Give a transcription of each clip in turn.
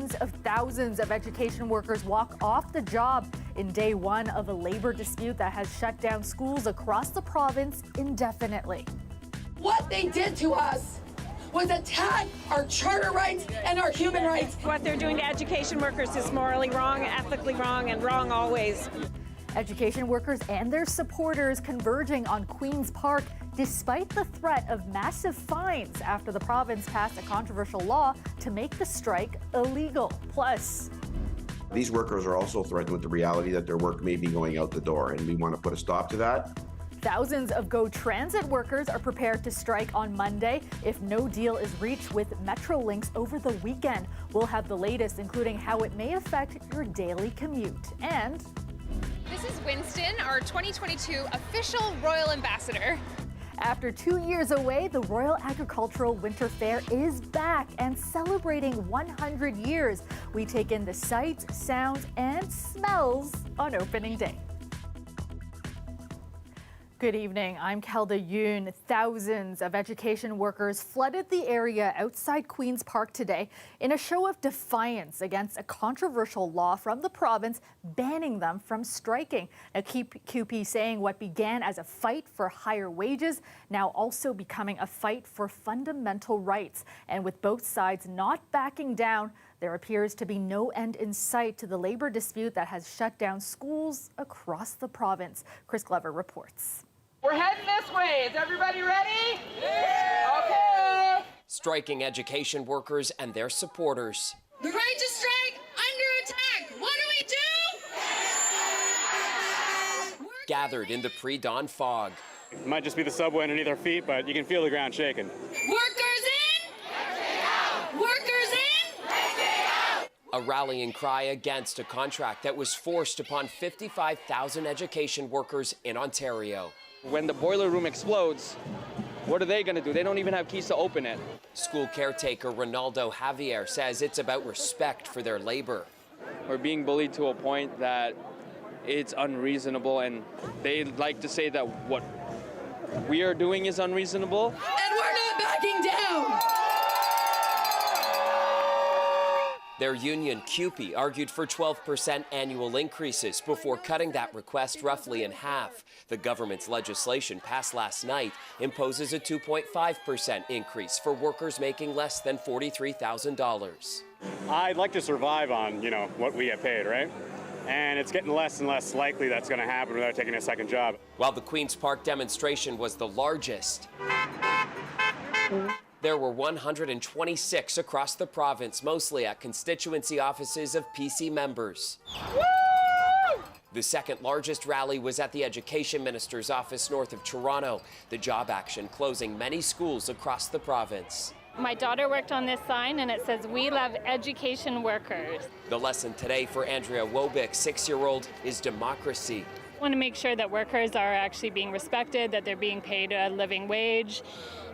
tens of thousands of education workers walk off the job in day one of a labor dispute that has shut down schools across the province indefinitely. What they did to us was attack our charter rights and our human rights. What they're doing to education workers is morally wrong, ethically wrong, and wrong always. Education workers and their supporters converging on Queen's Park despite the threat of massive fines after the province passed a controversial law to make the strike illegal. Plus, these workers are also threatened with the reality that their work may be going out the door, and we want to put a stop to that. thousands of GO Transit workers are prepared to strike on Monday if no deal is reached with Metrolinx over the weekend. We'll have the latest, including how it may affect your daily commute. And this is Winston, our 2022 official Royal Ambassador. After 2 years away, the Royal Agricultural Winter Fair is back and celebrating 100 years. We take in the sights, sounds, and smells on opening day. Good evening, I'm Kelda Yoon. Thousands of education workers flooded the area outside Queen's Park today in a show of defiance against a controversial law from the province banning them from striking. Now, QP saying what began as a fight for higher wages, now also becoming a fight for fundamental rights. And with both sides not backing down, there appears to be no end in sight to the labor dispute that has shut down schools across the province. Chris Glover reports. We're heading this way. Is everybody ready? Yeah! Okay. Striking education workers and their supporters. The right to strike under attack. What do? Gathered in the pre-dawn fog. It might just be the subway underneath our feet, but you can feel the ground shaking. Workers in! Workers in! A rallying cry against a contract that was forced upon 55,000 education workers in Ontario. When the boiler room explodes, what are they going to do? They don't even have keys to open it. School caretaker Ronaldo Javier says it's about respect for their labor. We're being bullied to a point that it's unreasonable, and they like to say that what we are doing is unreasonable. And we're not backing down! Their union, CUPE, argued for 12% annual increases before cutting that request roughly in half. The government's legislation passed last night imposes a 2.5% increase for workers making less than $43,000. I'd like to survive on, what we get paid, right? And it's getting less and less likely that's going to happen without taking a second job. While the Queen's Park demonstration was the largest, there were 126 across the province, mostly at constituency offices of PC members. Woo! The second largest rally was at the Education Minister's office north of Toronto. The job action closing many schools across the province. My daughter worked on this sign, and it says, "We love education workers." The lesson today for Andrea Wobick, 6-year-old, is democracy. I want to make sure that workers are actually being respected, that they're being paid a living wage,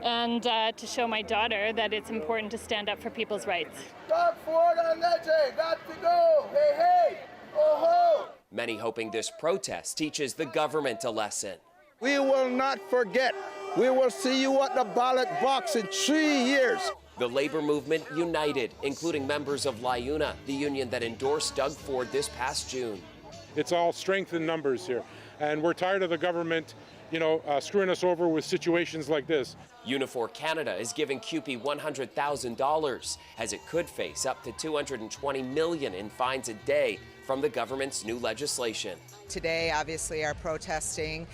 and to show my daughter that it's important to stand up for people's rights. Stop forward on that day, got to go, hey, hey, oh ho! Many hoping this protest teaches the government a lesson. We will not forget. We will see you at the ballot box in 3 years. The labor movement united, including members of LIUNA, the union that endorsed Doug Ford this past June. It's all strength in numbers here, and we're tired of the government screwing us over with situations like this. Unifor Canada is giving CUPE $100,000 as it could face up to $220 million in fines a day from the government's new legislation. Today, obviously, are protesting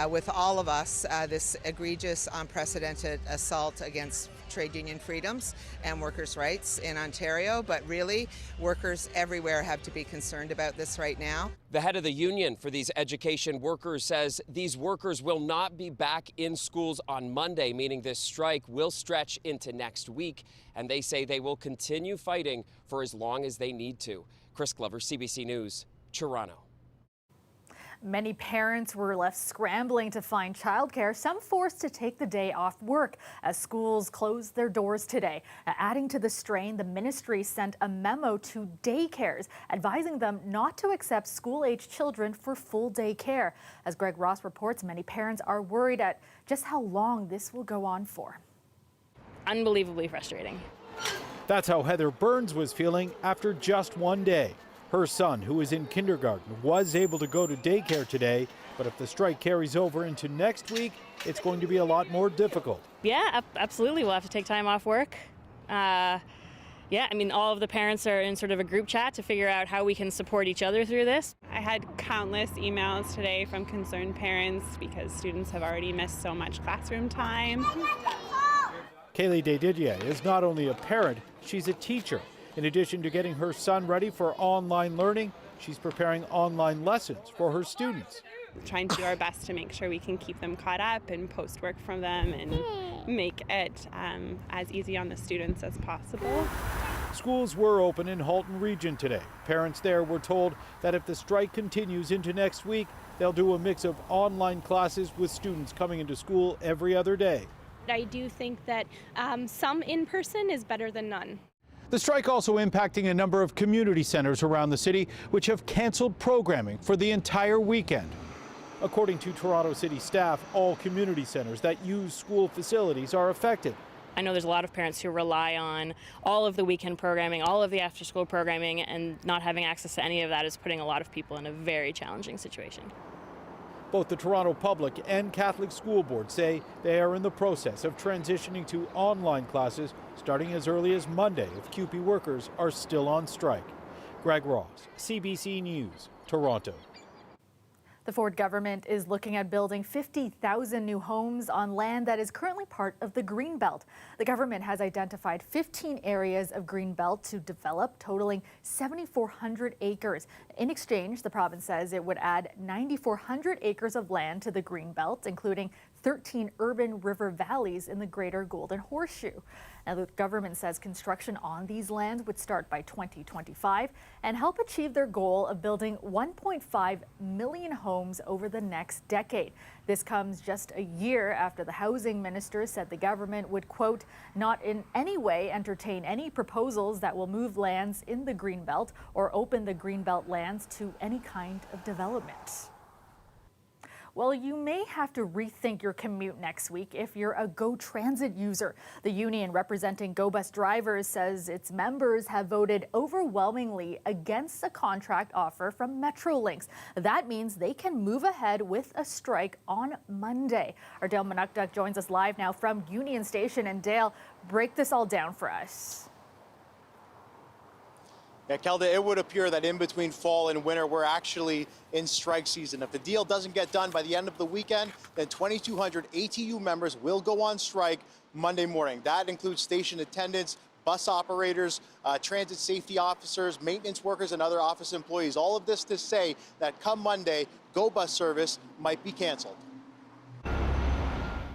with all of us this egregious, unprecedented assault against trade union freedoms and workers' rights in Ontario. But really, workers everywhere have to be concerned about this right now. The head of the union for these education workers says these workers will not be back in schools on Monday, meaning this strike will stretch into next week. And they say they will continue fighting for as long as they need to. Chris Glover, CBC News, Toronto. Many parents were left scrambling to find childcare, some forced to take the day off work as schools closed their doors today. Adding to the strain, the ministry sent a memo to daycares advising them not to accept school-age children for full-day care. As Greg Ross reports, many parents are worried at just how long this will go on for. Unbelievably frustrating. That's how Heather Burns was feeling after just one day. Her son, who is in kindergarten, was able to go to daycare today, but if the strike carries over into next week, it's going to be a lot more difficult. Yeah, absolutely. We'll have to take time off work. Yeah, I mean, all of the parents are in sort of a group chat to figure out how we can support each other through this. I had countless emails today from concerned parents because students have already missed so much classroom time. Kaylee DeDidier is not only a parent, she's a teacher. In addition to getting her son ready for online learning, she's preparing online lessons for her students. We're trying to do our best to make sure we can keep them caught up and post work from them and make it as easy on the students as possible. Schools were open in Halton Region today. Parents there were told that if the strike continues into next week, they'll do a mix of online classes with students coming into school every other day. I do think that some in-person is better than none. The strike also impacting a number of community centers around the city, which have canceled programming for the entire weekend. According to Toronto City staff, all community centers that use school facilities are affected. I know there's a lot of parents who rely on all of the weekend programming, all of the after-school programming, and not having access to any of that is putting a lot of people in a very challenging situation. Both the Toronto Public and Catholic School Board say they are in the process of transitioning to online classes starting as early as Monday if CUPE workers are still on strike. Greg Ross, CBC News, Toronto. The Ford government is looking at building 50,000 new homes on land that is currently part of the Greenbelt. The government has identified 15 areas of Greenbelt to develop, totaling 7,400 acres. In exchange, the province says it would add 9,400 acres of land to the Greenbelt, including 13 urban river valleys in the Greater Golden Horseshoe. Now, the government says construction on these lands would start by 2025 and help achieve their goal of building 1.5 million homes over the next decade. This comes just a year after the housing minister said the government would, quote, not in any way entertain any proposals that will move lands in the Greenbelt or open the Greenbelt lands to any kind of development. Well, you may have to rethink your commute next week if you're a GO Transit user. The union representing GO Bus drivers says its members have voted overwhelmingly against a contract offer from Metrolinx. That means they can move ahead with a strike on Monday. Our Dale Manukduk joins us live now from Union Station. And Dale, break this all down for us. Yeah, Kelda, it would appear that in between fall and winter, we're actually in strike season. If the deal doesn't get done by the end of the weekend, then 2,200 ATU members will go on strike Monday morning. That includes station attendants, bus operators, transit safety officers, maintenance workers, and other office employees. All of this to say that come Monday, GO Bus service might be canceled.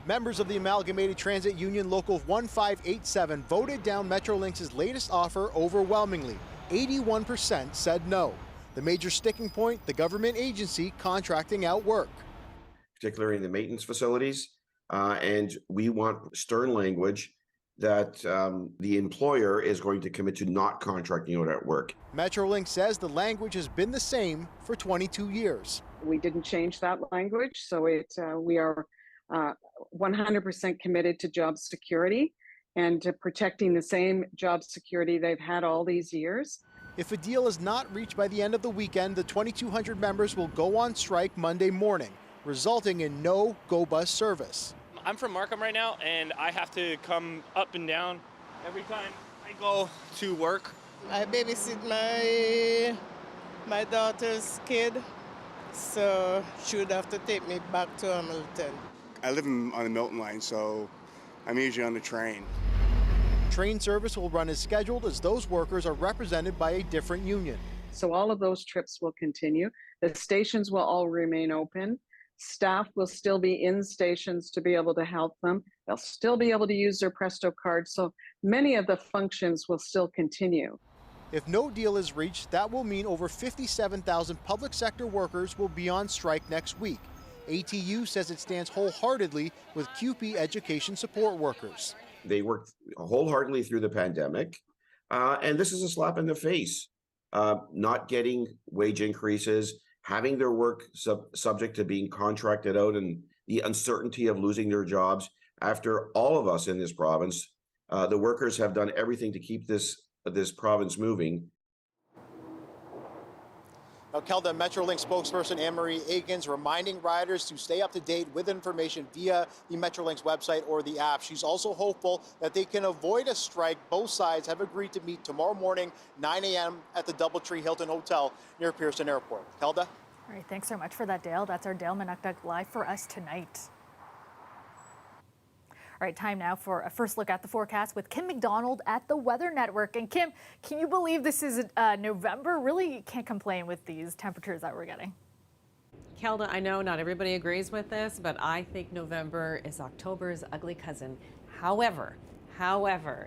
Members of the Amalgamated Transit Union Local 1587 voted down Metrolinx's latest offer overwhelmingly. 81% said no. The major sticking point, the government agency contracting out work. Particularly in the maintenance facilities. And we want stern language that the employer is going to commit to not contracting out at work. Metrolinx says the language has been the same for 22 years. We didn't change that language, so we are 100% committed to job security and to protecting the same job security they've had all these years. If a deal is not reached by the end of the weekend, the 2,200 members will go on strike Monday morning, resulting in no GO Bus service. I'm from Markham right now, and I have to come up and down every time I go to work. I babysit my daughter's kid, so she would have to take me back to Hamilton. I live on the Milton line, so I'm usually on the train. Train service will run as scheduled as those workers are represented by a different union. So all of those trips will continue. The stations will all remain open. Staff will still be in stations to be able to help them. They'll still be able to use their Presto card. So many of the functions will still continue. If no deal is reached, that will mean over 57,000 public sector workers will be on strike next week. ATU says it stands wholeheartedly with CUPE education support workers. They worked wholeheartedly through the pandemic, and this is a slap in the face. Not getting wage increases, having their work subject to being contracted out, and the uncertainty of losing their jobs after all of us in this province The workers have done everything to keep this province moving. Now, Kelda, Metrolink spokesperson Anne-Marie Aikens reminding riders to stay up to date with information via the Metrolink's website or the app. She's also hopeful that they can avoid a strike. Both sides have agreed to meet tomorrow morning, 9 a.m. at the Doubletree Hilton Hotel near Pearson Airport. Kelda? All right, thanks so much for that, Dale. That's our Dale Manukduk live for us tonight. All right, time now for a first look at the forecast with Kim McDonald at the Weather Network. And Kim, can you believe this is November? Really can't complain with these temperatures that we're getting. Kelda, I know not everybody agrees with this, but I think November is October's ugly cousin. However,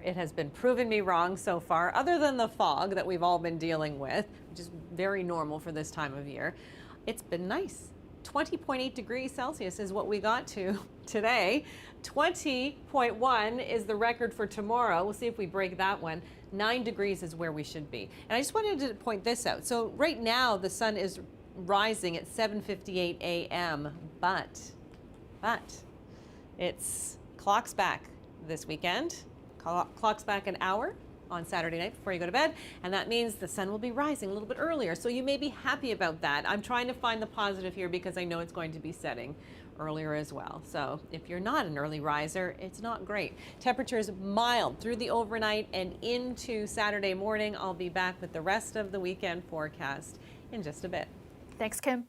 it has been proving me wrong so far, other than the fog that we've all been dealing with, which is very normal for this time of year. It's been nice. 20.8 degrees Celsius is what we got to today. 20.1 is the record for tomorrow. We'll see if we break that one. 9 degrees is where we should be. And I just wanted to point this out. So right now the sun is rising at 7:58 a.m. But it's clocks back this weekend. Clocks back an hour on Saturday night before you go to bed, and that means the sun will be rising a little bit earlier. So you may be happy about that. I'm trying to find the positive here because I know it's going to be setting earlier as well. So if you're not an early riser, it's not great. Temperatures mild through the overnight and into Saturday morning. I'll be back with the rest of the weekend forecast in just a bit. Thanks, Kim.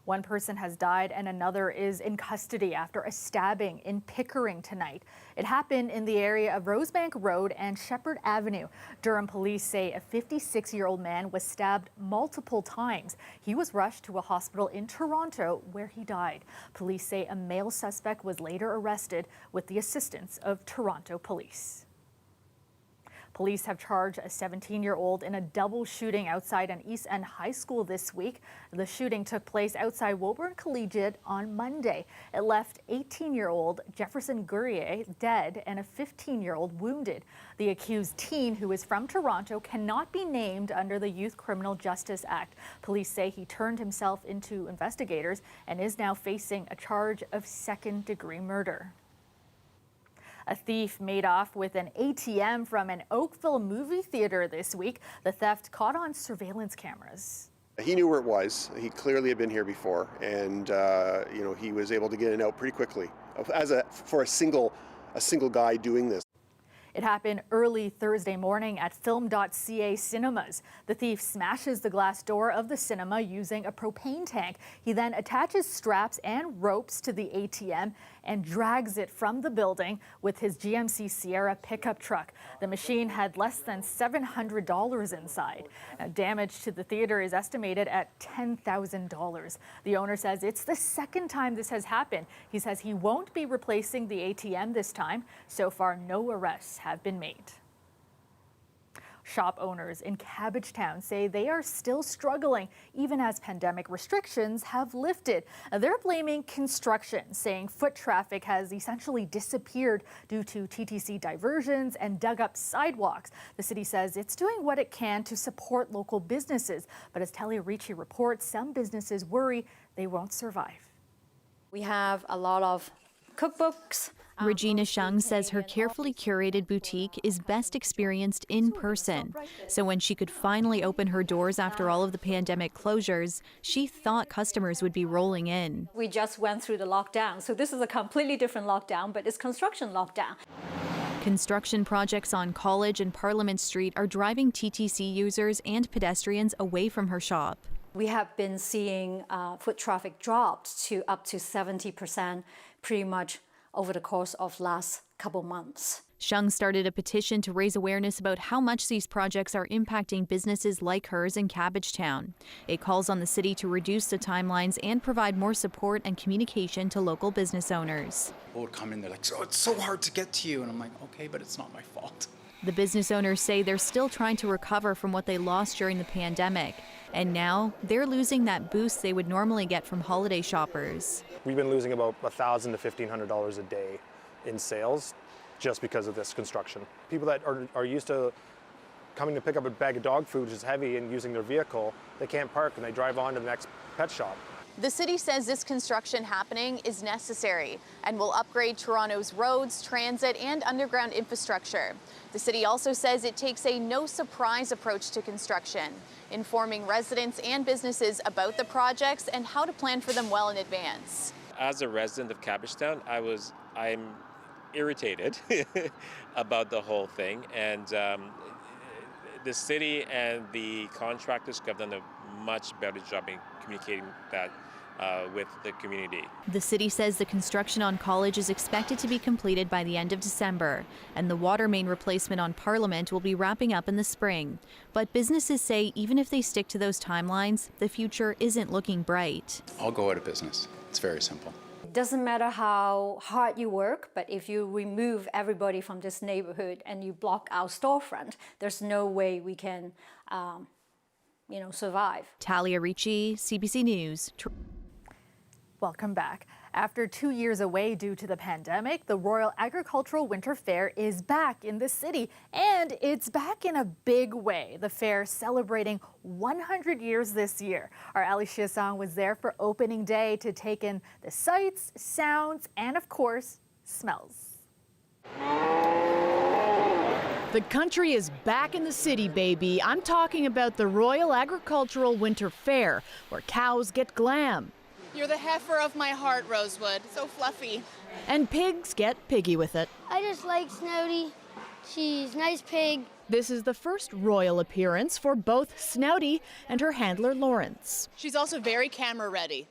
One person has died and another is in custody after a stabbing in Pickering tonight. It happened in the area of Rosebank Road and Shepherd Avenue. Durham police say a 56-year-old man was stabbed multiple times. He was rushed to a hospital in Toronto where he died. Police say a male suspect was later arrested with the assistance of Toronto police. Police have charged a 17-year-old in a double shooting outside an East End high school this week. The shooting took place outside Woburn Collegiate on Monday. It left 18-year-old Jefferson Gurrier dead and a 15-year-old wounded. The accused teen, who is from Toronto, cannot be named under the Youth Criminal Justice Act. Police say he turned himself into investigators and is now facing a charge of second-degree murder. A thief made off with an ATM from an Oakville movie theater this week. The theft caught on surveillance cameras. He knew where it was. He clearly had been here before, and he was able to get it out pretty quickly. For a single guy doing this. It happened early Thursday morning at Film.ca cinemas. The thief smashes the glass door of the cinema using a propane tank. He then attaches straps and ropes to the ATM and drags it from the building with his GMC Sierra pickup truck. The machine had less than $700 inside. Now, damage to the theater is estimated at $10,000. The owner says it's the second time this has happened. He says he won't be replacing the ATM this time. So far, no arrests have been made. Shop owners in Cabbagetown say they are still struggling even as pandemic restrictions have lifted. They're blaming construction, saying foot traffic has essentially disappeared due to TTC diversions and dug up sidewalks. The city says it's doing what it can to support local businesses, but as Talia Ricci reports, some businesses worry they won't survive. We have a lot of cookbooks. Regina Shung says her carefully curated boutique is best experienced in person. So when she could finally open her doors after all of the pandemic closures, she thought customers would be rolling in. We just went through the lockdown, so this is a completely different lockdown, but it's construction lockdown. Construction projects on College and Parliament Street are driving TTC users and pedestrians away from her shop. We have been seeing foot traffic dropped to up to 70% pretty much over the course of last couple months. Shung started a petition to raise awareness about how much these projects are impacting businesses like hers in Cabbagetown. It calls on the city to reduce the timelines and provide more support and communication to local business owners. People would come in, they're like, "Oh, it's so hard to get to you." And I'm like, okay, but it's not my fault. The business owners say they're still trying to recover from what they lost during the pandemic. And now they're losing that boost they would normally get from holiday shoppers. We've been losing about $1,000 to $1,500 a day in sales just because of this construction. People that are used to coming to pick up a bag of dog food, which is heavy, and using their vehicle, they can't park and they drive on to the next pet shop. The city says this construction happening is necessary and will upgrade Toronto's roads, transit, and underground infrastructure. The city also says it takes a no-surprise approach to construction, informing residents and businesses about the projects and how to plan for them well in advance. As a resident of Cabbagetown, I'm irritated about the whole thing, and the city and the contractors have done a much better job in communicating that with the community. The city says the construction on College is expected to be completed by the end of December, and the water main replacement on Parliament will be wrapping up in the spring. But businesses say even if they stick to those timelines, the future isn't looking bright. I'll go out of business. It's very simple. It doesn't matter how hard you work, but if you remove everybody from this neighborhood and you block our storefront, there's no way we can, survive. Talia Ricci, CBC News. Welcome back. After 2 years away due to the pandemic, the Royal Agricultural Winter Fair is back in the city, and it's back in a big way. The fair celebrating 100 years this year. Our Ali Chiasson was there for opening day to take in the sights, sounds, and of course, smells. The country is back in the city, baby. I'm talking about the Royal Agricultural Winter Fair, where cows get glam. You're the heifer of my heart, Rosewood. So fluffy. And pigs get piggy with it. I just like Snouty. She's a nice pig. This is the first royal appearance for both Snouty and her handler, Lawrence. She's also very camera ready.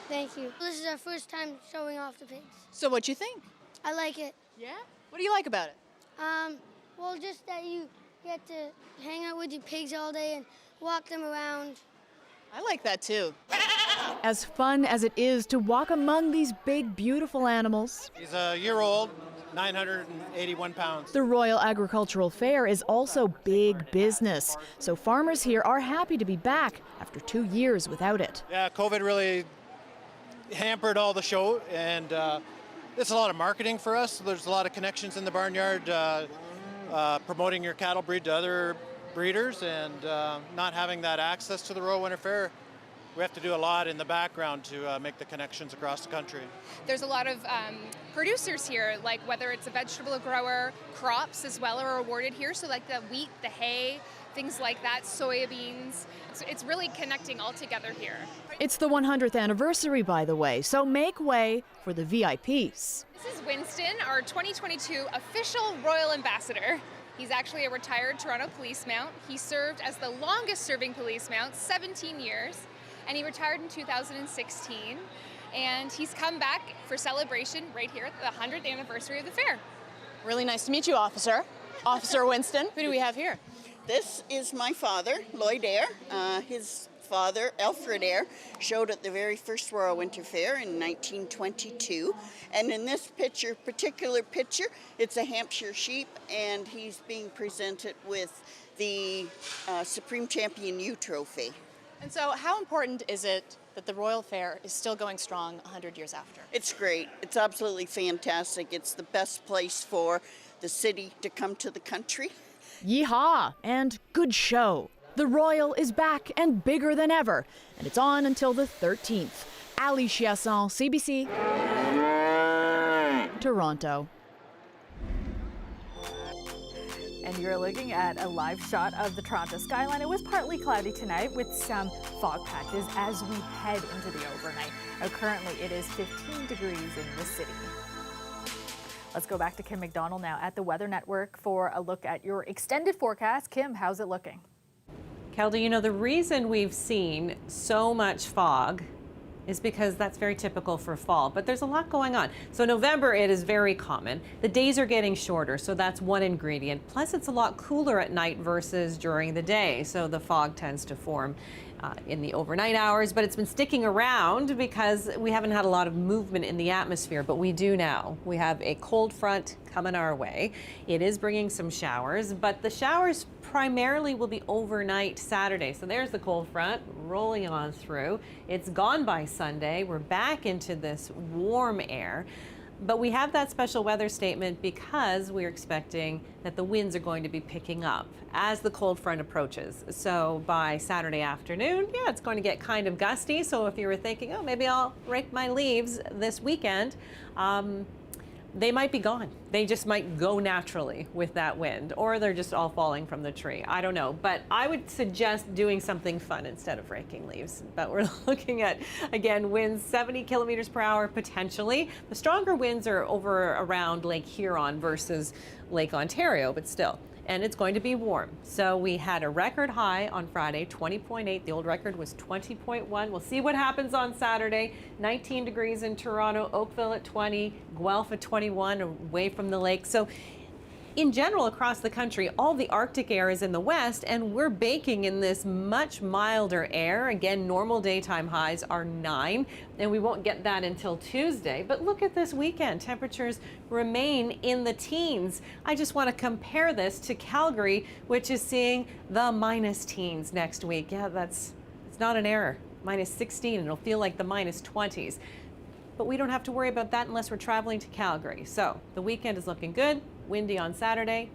Thank you. This is our first time showing off the pigs. So what'd you think? I like it. Yeah? What do you like about it? Well, just that you get to hang out with your pigs all day and walk them around. I like that too. As fun as it is to walk among these big, beautiful animals, He's a year old, 981 pounds. the Royal Agricultural Fair is also big business. So farmers here are happy to be back after 2 years without it. Yeah, COVID really hampered all the show, and it's a lot of marketing for us. There's a lot of connections in the barnyard, promoting your cattle breed to other breeders, and not having that access to the Royal Winter Fair. We have to do a lot in the background to make the connections across the country. There's a lot of producers here, like whether it's a vegetable grower, crops as well are awarded here. So like the wheat, the hay, things like that, soybeans. It's really connecting all together here. It's the 100th anniversary, by the way, so make way for the VIPs. This is Winston, our 2022 official Royal Ambassador. He's actually a retired Toronto police mount. He served as the longest serving police mount, 17 years, and he retired in 2016. And he's come back for celebration right here at the 100th anniversary of the fair. Really nice to meet you, officer. Officer Winston. Who do we have here? This is my father, Lloyd Eyre. His father, Alfred Eyre, showed at the very first Royal Winter Fair in 1922. And in this particular picture, it's a Hampshire sheep, and he's being presented with the Supreme Champion U Trophy. And so how important is it that the Royal Fair is still going strong 100 years after? It's great. It's absolutely fantastic. It's the best place for the city to come to the country. Yeehaw! And good show. The Royal is back and bigger than ever, and it's on until the 13th. Ali Chiasson, CBC, Toronto. And you're looking at a live shot of the Toronto skyline. It was partly cloudy tonight with some fog patches as we head into the overnight. Now, currently, it is 15 degrees in the city. Let's go back to Kim McDonald now at the Weather Network for a look at your extended forecast. Kim, how's it looking? Kelda, you know, the reason we've seen so much fog is because that's very typical for fall, but there's a lot going on. So November, it is very common. The days are getting shorter, so that's one ingredient. Plus, it's a lot cooler at night versus during the day, so the fog tends to form in the overnight hours, but it's been sticking around because we haven't had a lot of movement in the atmosphere, but we do now. We have a cold front coming our way. It is bringing some showers, but the showers primarily will be overnight Saturday. So there's the cold front rolling on through. It's gone by Sunday. We're back into this warm air. But we have that special weather statement because we're expecting that the winds are going to be picking up as the cold front approaches. So by Saturday afternoon, yeah, it's going to get kind of gusty. So if you were thinking, oh, maybe I'll rake my leaves this weekend, they might be gone. They just might go naturally with that wind, or they're just all falling from the tree. I don't know, but I would suggest doing something fun instead of raking leaves. But we're looking at, again, winds 70 kilometers per hour potentially. The stronger winds are over around Lake Huron versus Lake Ontario, but still. And it's going to be warm. So we had a record high on Friday, 20.8. The old record was 20.1. We'll see what happens on Saturday. 19 degrees in Toronto, Oakville at 20, Guelph at 21, away from the lake. So in general, across the country, all the Arctic air is in the west, and we're baking in this much milder air. Again, normal daytime highs are 9, and we won't get that until Tuesday. But look at this weekend. Temperatures remain in the teens. I just want to compare this to Calgary, which is seeing the minus teens next week. Yeah, it's not an error. Minus 16, and it'll feel like the minus 20s. But we don't have to worry about that unless we're traveling to Calgary. So the weekend is looking good. Windy on Saturday.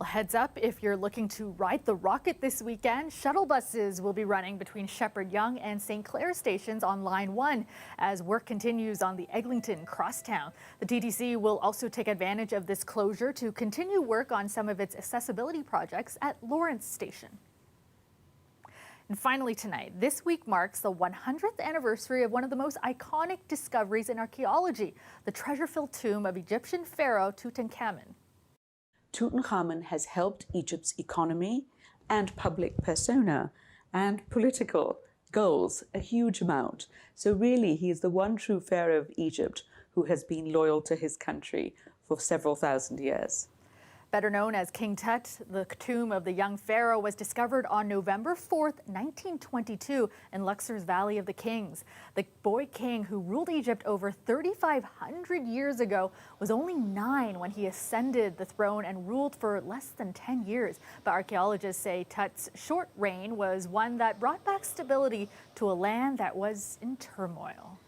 Well, heads up, if you're looking to ride the Rocket this weekend, shuttle buses will be running between Shepherd Young and St. Clair stations on Line 1 as work continues on the Eglinton Crosstown. The TTC will also take advantage of this closure to continue work on some of its accessibility projects at Lawrence Station. And finally tonight, this week marks the 100th anniversary of one of the most iconic discoveries in archaeology, the treasure-filled tomb of Egyptian pharaoh Tutankhamun. Tutankhamun has helped Egypt's economy and public persona and political goals a huge amount. So really, he is the one true pharaoh of Egypt who has been loyal to his country for several thousand years. Better known as King Tut, the tomb of the young pharaoh was discovered on November 4th, 1922 in Luxor's Valley of the Kings. The boy king who ruled Egypt over 3,500 years ago was only 9 when he ascended the throne and ruled for less than 10 years. But archaeologists say Tut's short reign was one that brought back stability to a land that was in turmoil.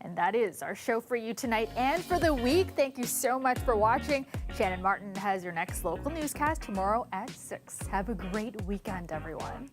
And that is our show for you tonight and for the week. Thank you so much for watching. Shannon Martin has your next local newscast tomorrow at 6. Have a great weekend, everyone.